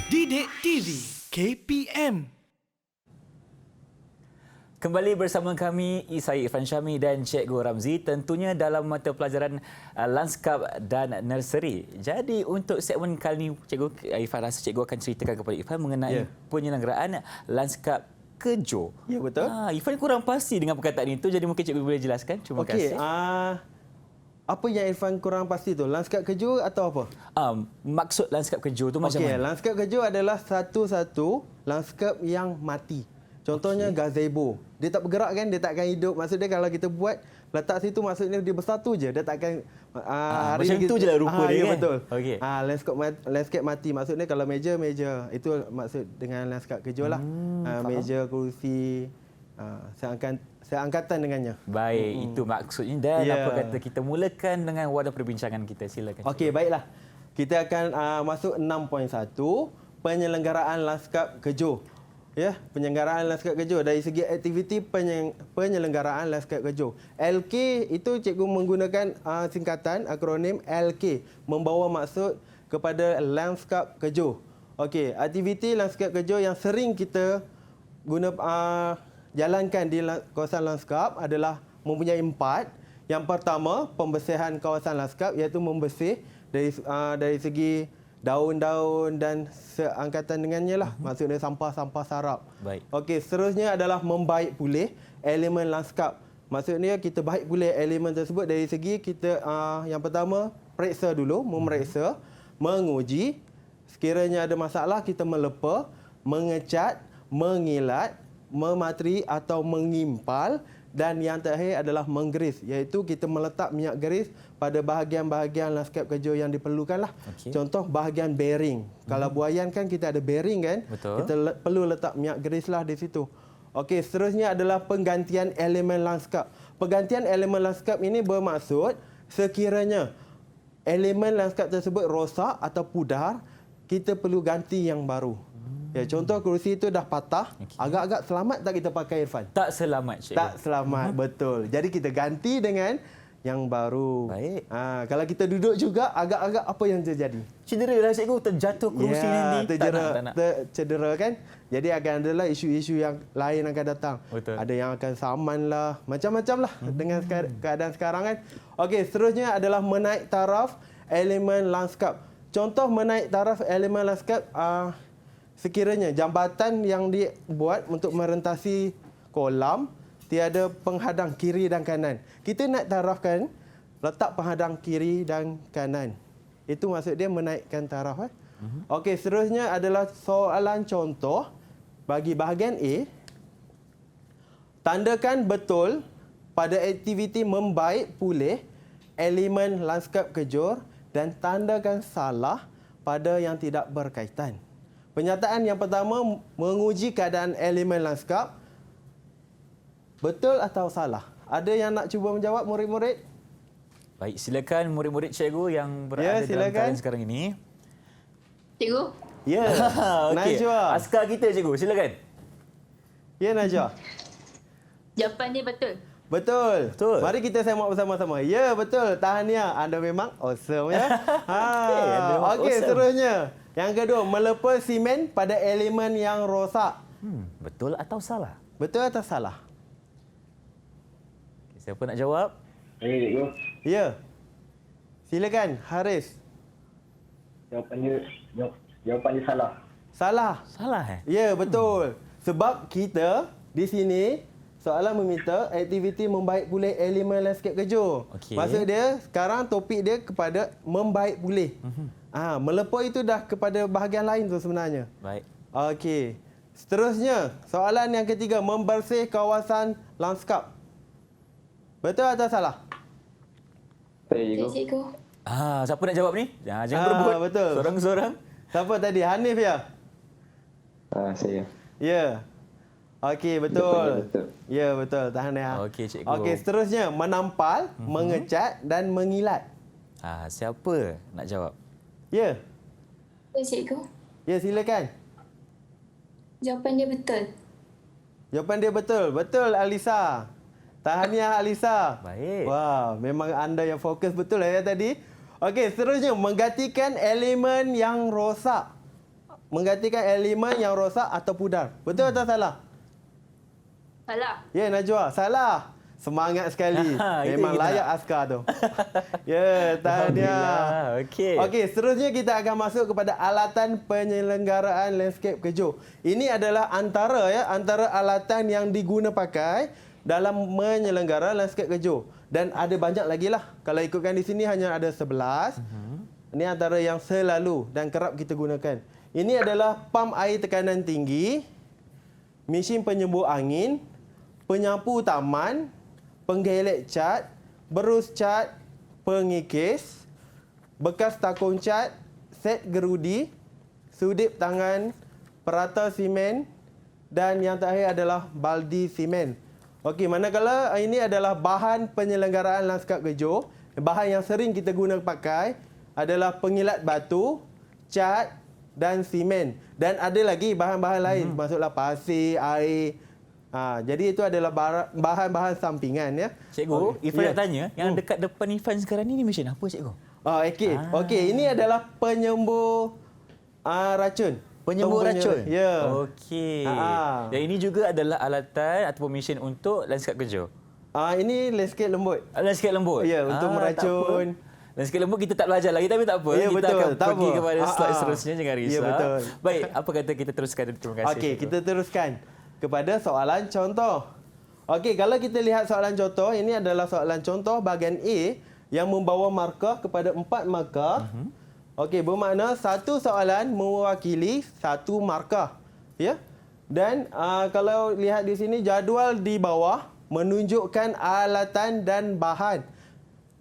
Didik TV KPM. Kembali bersama kami, saya Irfan Syami dan Cikgu Ramzi, tentunya dalam mata pelajaran Lanskap dan Nursery. Jadi untuk segmen kali ini, Cikgu Irfan rasa Cikgu akan ceritakan kepada Irfan mengenai penyelenggaraan Lanskap Kejo. Ya, betul. Irfan kurang pasti dengan perkataan itu, jadi mungkin Cikgu boleh jelaskan. Terima kasih. Apa yang Irfan kurang pasti tu? Lanskap Kejo atau apa? Maksud Lanskap Kejo tu macam mana? Lanskap Kejo adalah satu-satu lanskap yang mati. Contohnya gazebo. Dia tak bergerak kan, dia tak akan hidup. Maksudnya kalau kita buat letak situ, maksudnya dia bersatu je. Dia tak akan macam tu je lah rupa dia ya, kan? Betul. Okay. Lanskap mati. Maksudnya kalau meja. Itu maksud dengan lanskap Kejo lah. Meja, kursi, seangkatan dengannya. Baik, itu maksudnya. Dan apa kata kita mulakan dengan wadah perbincangan kita. Silakan. Okey, baiklah. Kita akan masuk 6.1, penyelenggaraan Lanskap Kejo. Ya, penyelenggaraan Lanskap Kejo dari segi aktiviti penyelenggaraan Lanskap Kejo. LK itu cikgu menggunakan singkatan akronim LK, membawa maksud kepada Lanskap Kejo. Okey, aktiviti Lanskap Kejo yang sering kita jalankan di kawasan lanskap adalah mempunyai 4. Yang pertama, pembersihan kawasan lanskap, iaitu membersih dari segi daun-daun dan seangkatan dengannya lah. Maksudnya sampah-sampah sarap. Baik. Okey, seterusnya adalah membaik pulih elemen lanskap. Maksudnya kita baik pulih elemen tersebut dari segi kita yang pertama periksa dulu, memeriksa, menguji. Sekiranya ada masalah, kita melepa, mengecat, mengilat, mematri atau mengimpal, dan yang terakhir adalah menggeris, iaitu kita meletak minyak geris pada bahagian-bahagian lanskap Kejo yang diperlukanlah. Okay. Contoh bahagian bearing. Kalau buaian kan kita ada bearing kan? Betul. Kita perlu letak minyak gerislah di situ. Okey, seterusnya adalah penggantian elemen lanskap. Penggantian elemen lanskap ini bermaksud sekiranya elemen lanskap tersebut rosak atau pudar, kita perlu ganti yang baru. Ya, contoh kerusi itu dah patah, agak-agak selamat tak kita pakai, Irfan? Tak selamat, Cikgu. Tak selamat, betul. Jadi kita ganti dengan yang baru. Baik. Kalau kita duduk juga, agak-agak apa yang terjadi? Cedera lah, Cikgu. Terjatuh kerusi nanti. Tercedera kan? Jadi akan adalah isu-isu yang lain akan datang. Betul. Ada yang akan saman lah, macam-macam lah dengan keadaan sekarang kan. Okey, seterusnya adalah menaik taraf elemen lanskap. Contoh menaik taraf elemen lanskap, sekiranya jambatan yang dibuat untuk merentasi kolam tiada penghadang kiri dan kanan. Kita nak tarafkan letak penghadang kiri dan kanan. Itu maksud dia menaikkan taraf. Okey, seterusnya adalah soalan contoh bagi bahagian A. Tandakan betul pada aktiviti membaik pulih elemen lanskap kejor dan tandakan salah pada yang tidak berkaitan. Penyataan yang pertama, menguji keadaan elemen lanskap. Betul atau salah? Ada yang nak cuba menjawab, murid-murid? Baik, silakan murid-murid cikgu yang berada dalam talian sekarang ini. Cikgu? Ya, okay. Najwa. Askar kita, cikgu. Silakan. Ya, Najwa. Jawapan dia betul. Betul. Betul. Mari kita semak bersama-sama. Ya, betul. Tahniah. Anda memang awesome ya. Okey, seterusnya. Yang kedua, melepas simen pada elemen yang rosak. Betul atau salah? Betul atau salah? Okay, siapa nak jawab? Cikgu. Ya. Silakan, Haris. Jawapannya salah. Salah. Salah Ya, betul. Sebab kita di sini soalan meminta aktiviti membaik pulih elemen lanskap Kejo. Okey. Maksud dia sekarang topik dia kepada membaik pulih. Melepas itu dah kepada bahagian lain tu sebenarnya. Baik. Okey. Seterusnya, soalan yang ketiga, membersih kawasan lanskap. Betul atau salah? Ya, cikgu. Siapa nak jawab ni? Jangan berebut. Betul. Sorang-sorang. Siapa tadi? Hanif ya? Saya. Ya. Okey, betul. Betul. Ya, betul. Tahniah. Okey, cikgu. Okey, seterusnya, menampal, mengecat dan mengilat. Siapa nak jawab? Ya. Ya, cikgu. Ya, silakan. Jawapan dia betul. Jawapan dia betul. Betul, Alisa. Tahniah, Alisa. Baik. Wah, memang anda yang fokus betul ya tadi. Okey, seterusnya, menggantikan elemen yang rosak. menggantikan elemen yang rosak atau pudar. Betul atau salah? Salah. Ya, Najwa. Salah. Semangat sekali. Itu Memang kita layak askar tu. Ya, tahniah. Alhamdulillah. Okey. Okey, seterusnya kita akan masuk kepada alatan penyelenggaraan landscape kejo. Ini adalah antara alatan yang diguna pakai dalam menyelenggara landscape kejo. Dan ada banyak lagi lah. Kalau ikutkan di sini hanya ada 11. Ini antara yang selalu dan kerap kita gunakan. Ini adalah pam air tekanan tinggi, mesin penyembur angin, penyapu taman, penggelek cat, berus cat, pengikis, bekas takung cat, set gerudi, sudip tangan, perata simen dan yang terakhir adalah baldi simen. Okey, manakala ini adalah bahan penyelenggaraan lanskap kejo, bahan yang sering kita guna pakai adalah pengilat batu, cat dan simen. Dan ada lagi bahan-bahan lain, maksudlah pasir, air. Jadi itu adalah bahan-bahan sampingan ya. Cikgu, Ifan nak tanya, yang dekat depan Ifan sekarang ni mesin apa, cikgu? Okey, ini adalah penyembur racun. Penyembur racun? Ya. Okey. Dan ini juga adalah alatan ataupun mesin untuk lanskap kejo? Ini landscape lembut. Lanskap lembut? Ya, untuk meracun. Lanskap lembut kita tak belajar lagi, tapi tak apa. Ya, kita betul. akan Tak pergi apa. kepada slide seterusnya, jangan risau. Ya, betul. Baik, apa kata kita teruskan? Terima kasih. Okey, kita teruskan kepada soalan contoh. Okey, kalau kita lihat soalan contoh, ini adalah soalan contoh bahagian A yang membawa markah kepada 4 markah. Okey, bermakna satu soalan mewakili satu markah. Ya. Dan kalau lihat di sini jadual di bawah menunjukkan alatan dan bahan.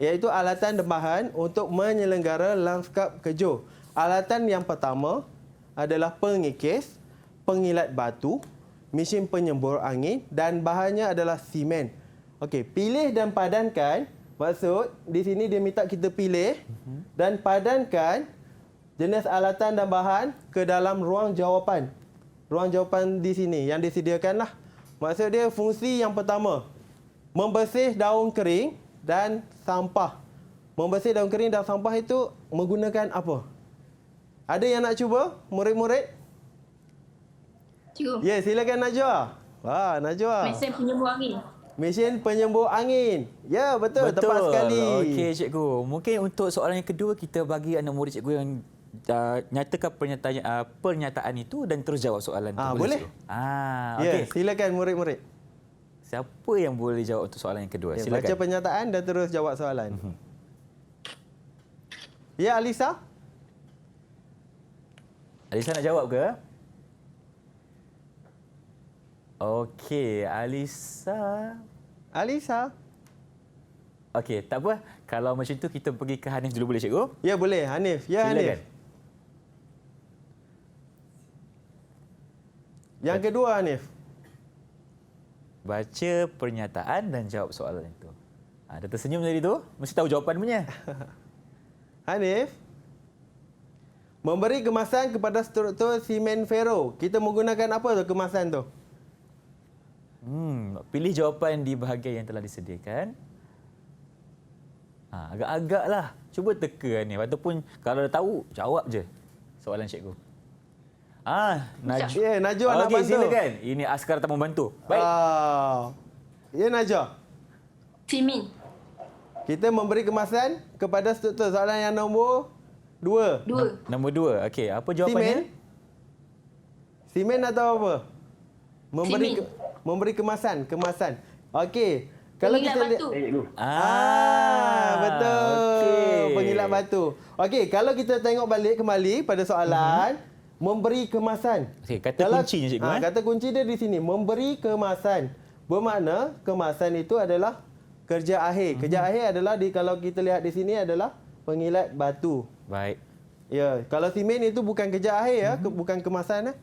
Iaitu alatan dan bahan untuk menyelenggara lanskap kejo. Alatan yang pertama adalah pengikis, pengilat batu, mesin penyembur angin dan bahannya adalah simen. Okey, pilih dan padankan. Maksud di sini dia minta kita pilih dan padankan jenis alatan dan bahan ke dalam ruang jawapan. Ruang jawapan di sini yang disediakanlah. Maksud dia fungsi yang pertama, membersih daun kering dan sampah. Membersih daun kering dan sampah itu menggunakan apa? Ada yang nak cuba? Murid-murid? Cikgu. Ya, silakan Najwa. Najwa. Mesin penyembur angin. Mesin penyembur angin. Ya, betul. Tepat sekali. Okey, cikgu. Mungkin untuk soalan yang kedua, kita bagi anak murid cikgu yang nyatakan pernyataan itu dan terus jawab soalan itu. Boleh? Okey. Ya, silakan murid-murid. Siapa yang boleh jawab untuk soalan yang kedua? Ya, Silakan. baca pernyataan dan terus jawab soalan. Ya, Alisa? Alisa nak jawab ke? Okey, Alisa. Okey, tak apa. Kalau macam tu kita pergi ke Hanif dulu, boleh cikgu? Ya, boleh. Hanif. Ya, Silakan. Hanif. Yang kedua, Hanif. Baca pernyataan dan jawab soalan itu. Dah tersenyum tadi tu, mesti tahu jawapan punya. Hanif. Memberi kemasan kepada struktur simen ferro. Kita menggunakan apa tu kemasan tu? Pilih jawapan di bahagian yang telah disediakan. Agak-agaklah. Cuba teka ni. Ataupun kalau dah tahu, jawab je soalan cikgu. Ya, Najwa nak bantu. Silakan. Ini askar tak membantu. Baik. Ya, Najwa. Simen. Kita memberi kemasan kepada struktur soalan yang nombor 2. 2. Nombor 2. Okey, apa jawapannya? Simen atau apa? Simen. Memberi kemasan. Okey. Kalau Pengilat kita batu. betul. Okey. Pengilat batu. Okey, kalau kita tengok balik kembali pada soalan, memberi kemasan. Okey, kata kuncinya cikgu. Kata kunci dia di sini, memberi kemasan. Bermakna kemasan itu adalah kerja akhir. Kerja akhir adalah kalau kita lihat di sini adalah pengilat batu. Baik. Ya, kalau simen itu bukan kerja akhir ya, bukan kemasan.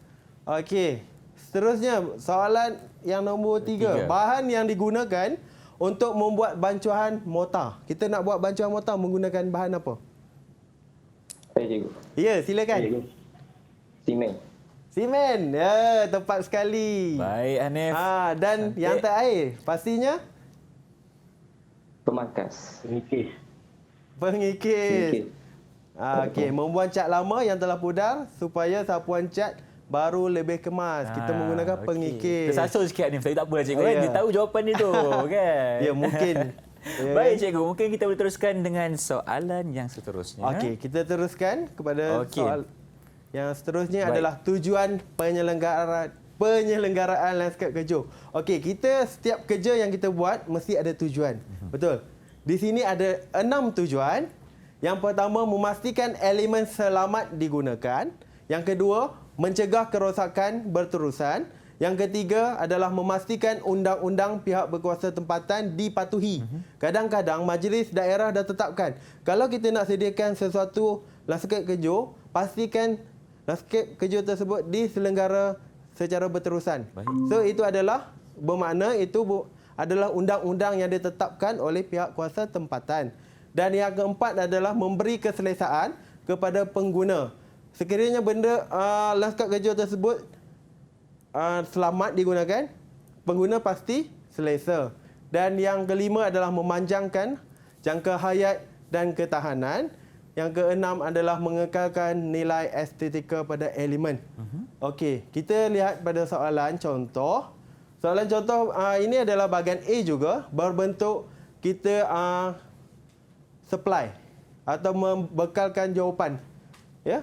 Okey. Seterusnya, soalan yang nombor 3. Bahan yang digunakan untuk membuat bancuhan mortar. Kita nak buat bancuhan mortar menggunakan bahan apa? Cikgu. Ya, silakan. Cikgu. Simen. Simen. Ya, tepat sekali. Baik, Hanif. Dan yang terakhir, pastinya Pemangkas. pengikis. Okey, membuang cat lama yang telah pudar supaya sapuan cat baru lebih kemas. Kita menggunakan pengikis. Tersasul sikit ni, tapi tak apalah cikgu. Oh, Kan? ya. Dia tahu jawapan dia tu. Kan? Ya, mungkin. Ya, Baik kan? cikgu, mungkin kita boleh teruskan dengan soalan yang seterusnya. Okey, kita teruskan kepada Okey. soal yang seterusnya Baik. adalah tujuan penyelenggaraan lanskap kerja. Okey, kita setiap kerja yang kita buat mesti ada tujuan. Betul. Di sini ada 6 tujuan. Yang pertama, memastikan elemen selamat digunakan. Yang kedua, mencegah kerosakan berterusan. Yang ketiga adalah memastikan undang-undang pihak berkuasa tempatan dipatuhi. Kadang-kadang majlis daerah dah tetapkan, kalau kita nak sediakan sesuatu lanskap kerja, pastikan lanskap kerja tersebut diselenggara secara berterusan. Baik. So itu adalah bermakna adalah undang-undang yang ditetapkan oleh pihak kuasa tempatan. Dan yang keempat adalah memberi keselesaan kepada pengguna. Sekiranya benda lanskap kerja tersebut selamat digunakan, pengguna pasti selesa. Dan yang kelima adalah memanjangkan jangka hayat dan ketahanan. Yang keenam adalah mengekalkan nilai estetika pada elemen. Okey, kita lihat pada soalan contoh. Soalan contoh ini adalah bahagian A juga, berbentuk kita supply atau membekalkan jawapan. Ya.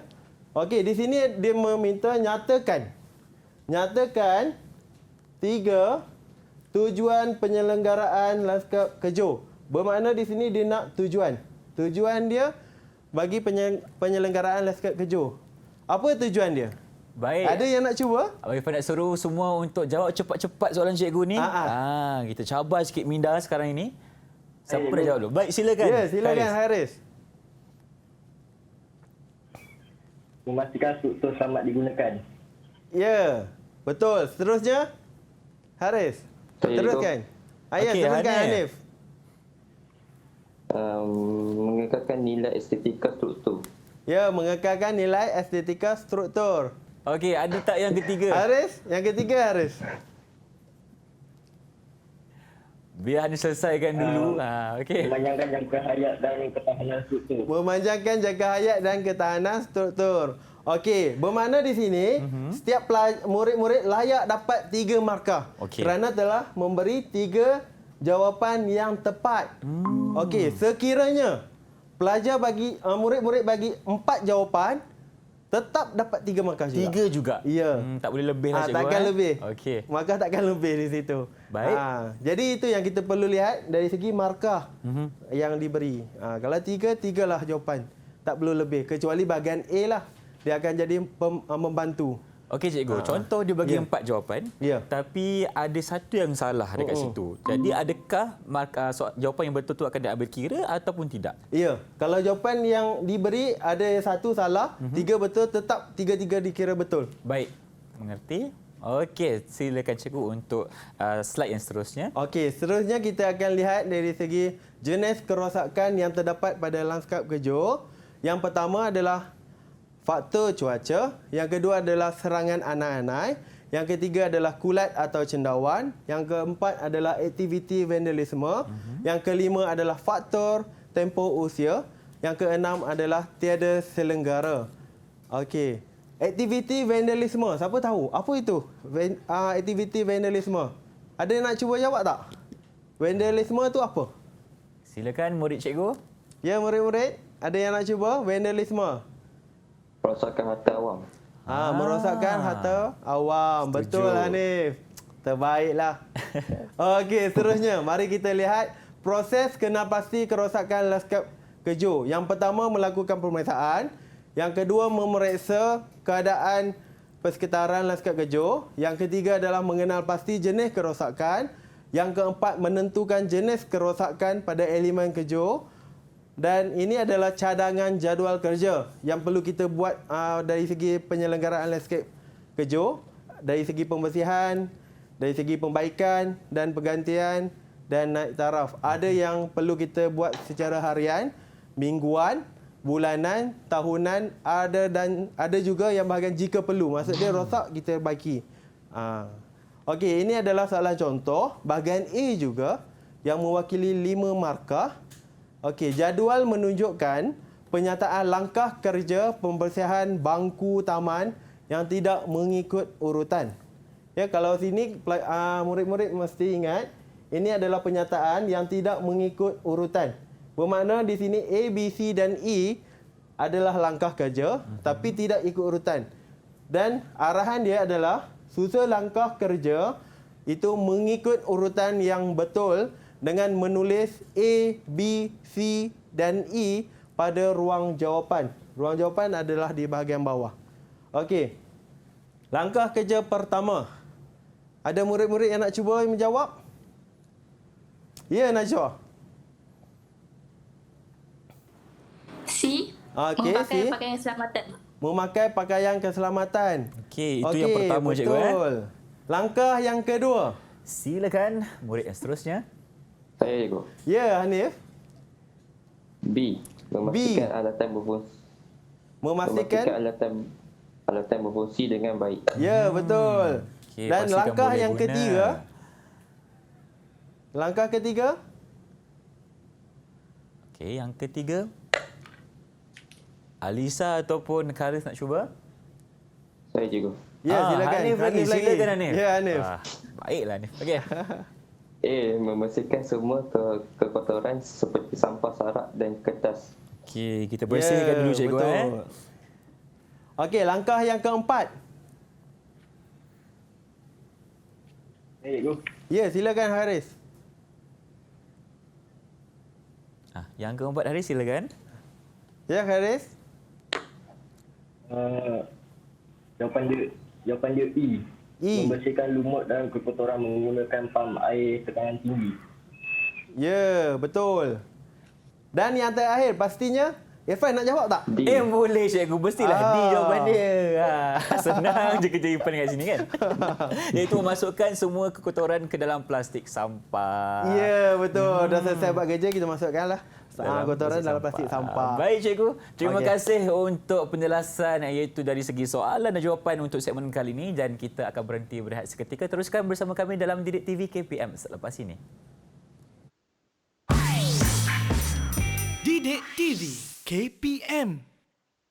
Okey, di sini dia meminta nyatakan 3 tujuan penyelenggaraan lanskap kerja. Bermakna di sini dia nak tujuan. Tujuan dia bagi penyelenggaraan lanskap kerja. Apa tujuan dia? Baik. Ada yang nak cuba? Abang Irfan nak suruh semua untuk jawab cepat-cepat soalan cikgu ni. Kita cabar sikit minda sekarang ini. Siapa nak jawab dulu? Baik, silakan. Ya, silakan Haris. Memastikan struktur selamat digunakan. Ya, betul. Seterusnya Haris. Saya Teruskan. Ayah, Okey, teruskan Hanif. Hanif. Mengekalkan nilai estetika struktur. Ya, mengekalkan nilai estetika struktur. Okey, ada tak yang ketiga? Haris, yang ketiga Haris. Biar Hanif selesaikan dulu. Okey. Memanjangkan jangka hayat dan ketahanan struktur. Memanjangkan jangka hayat dan ketahanan struktur. Okey, bermakna di sini setiap murid-murid layak dapat 3 markah. Okey. Kerana telah memberi 3 jawapan yang tepat. Okey, sekiranya pelajar bagi murid-murid bagi 4 jawapan, tetap dapat 3 markah juga. 3 juga? Ya. Tak boleh lebih lah cikgu. takkan lebih. Okey. Markah takkan lebih di situ. Baik. Jadi itu yang kita perlu lihat dari segi markah yang diberi. Kalau 3, 3 lah jawapan. Tak perlu lebih. Kecuali bahagian A lah. Dia akan jadi membantu. Okey cikgu, contoh dia bagi Ya. 4 jawapan, Ya. tapi ada satu yang salah dekat situ. Jadi adakah jawapan yang betul tu akan diambil kira ataupun tidak? Ya. Kalau jawapan yang diberi ada satu salah, 3 betul, tetap 3-3 dikira betul. Baik, mengerti? Okey, silakan cikgu untuk slide yang seterusnya. Okey, seterusnya kita akan lihat dari segi jenis kerosakan yang terdapat pada lanskap kerja. Yang pertama adalah faktor cuaca, yang kedua adalah serangan anai-anai, yang ketiga adalah kulat atau cendawan, yang keempat adalah aktiviti vandalisme, yang kelima adalah faktor tempoh usia, yang keenam adalah tiada selenggara. Okey, aktiviti vandalisme, siapa tahu apa itu? Aktiviti vandalisme. Ada yang nak cuba jawab tak? Vandalisme tu apa? Silakan murid cikgu. Ya, murid-murid, ada yang nak cuba vandalisme? Perosakan mata awam. Merosakkan harta awam. Setuju. Betul Hanif. Terbaiklah. Okey, seterusnya mari kita lihat proses kenapasti kerosakan lanskap kerja. Yang pertama melakukan pemeriksaan, yang kedua memeriksa keadaan persekitaran lanskap kerja, yang ketiga adalah mengenal pasti jenis kerosakan, yang keempat menentukan jenis kerosakan pada elemen kerja. Dan ini adalah cadangan jadual kerja yang perlu kita buat dari segi penyelenggaraan lanskap kerja, dari segi pembersihan, dari segi pembaikan dan pergantian dan naik taraf. Ada yang perlu kita buat secara harian, mingguan, bulanan, tahunan, ada juga yang bahagian jika perlu. Maksud dia rosak kita baiki. Okey, ini adalah soalan contoh. Bahagian A juga yang mewakili 5 markah. Okey, jadual menunjukkan penyataan langkah kerja pembersihan bangku taman yang tidak mengikut urutan. Ya, kalau sini murid-murid mesti ingat, ini adalah penyataan yang tidak mengikut urutan. Bermakna di sini A, B, C dan E adalah langkah kerja tapi tidak ikut urutan. Dan arahan dia adalah susun langkah kerja itu mengikut urutan yang betul dengan menulis A, B, C dan E pada ruang jawapan. Ruang jawapan adalah di bahagian bawah. Okey. Langkah kerja pertama. Ada murid-murid yang nak cuba menjawab? Ya, Najwa. C. Okey, Memakai C. pakaian keselamatan. Memakai pakaian keselamatan. Okey, itu yang pertama cikgu. Betul. Langkah yang kedua. Silakan murid yang seterusnya. Saya cikgu. Ya, Hanif. B. Memastikan alatan berfungsi. Memastikan. Alatan berfungsi dengan baik. Ya, betul. Okey, Dan pastikan langkah boleh yang guna. ketiga. Langkah ketiga. Okey, yang ketiga. Alisa ataupun Karis nak cuba? Saya cikgu. Ya, silakan. Hanif lagi. Silakan Hanif. Ya, Hanif. Baiklah Hanif. Okey. A. Membersihkan semua kekotoran seperti sampah sarak dan kertas. Okey, kita bersihkan dulu cikgu. Betul. Okey, langkah yang keempat. Saya cikgu. Ya, silakan Haris. Yang keempat Haris silakan. Ya, Haris. Jawapan dia E. E. Membersihkan lumut dan kekotoran menggunakan pam air tekanan tinggi. Ya, betul. Dan yang terakhir, pastinya Irfan nak jawab tak? D. Boleh cikgu. Mestilah D jawapan dia. Senang je kerja Irfan kat sini kan. Iaitu memasukkan semua kekotoran ke dalam plastik sampah. Ya, betul. Dah selesai buat kerja, kita masukkanlah kotoran dalam plastik sampah. Baik cikgu. Terima Okey. kasih untuk penjelasan iaitu dari segi soalan dan jawapan untuk segmen kali ini dan kita akan berhenti berehat seketika. Teruskan bersama kami dalam Didik TV KPM selepas ini. Didik TV KPM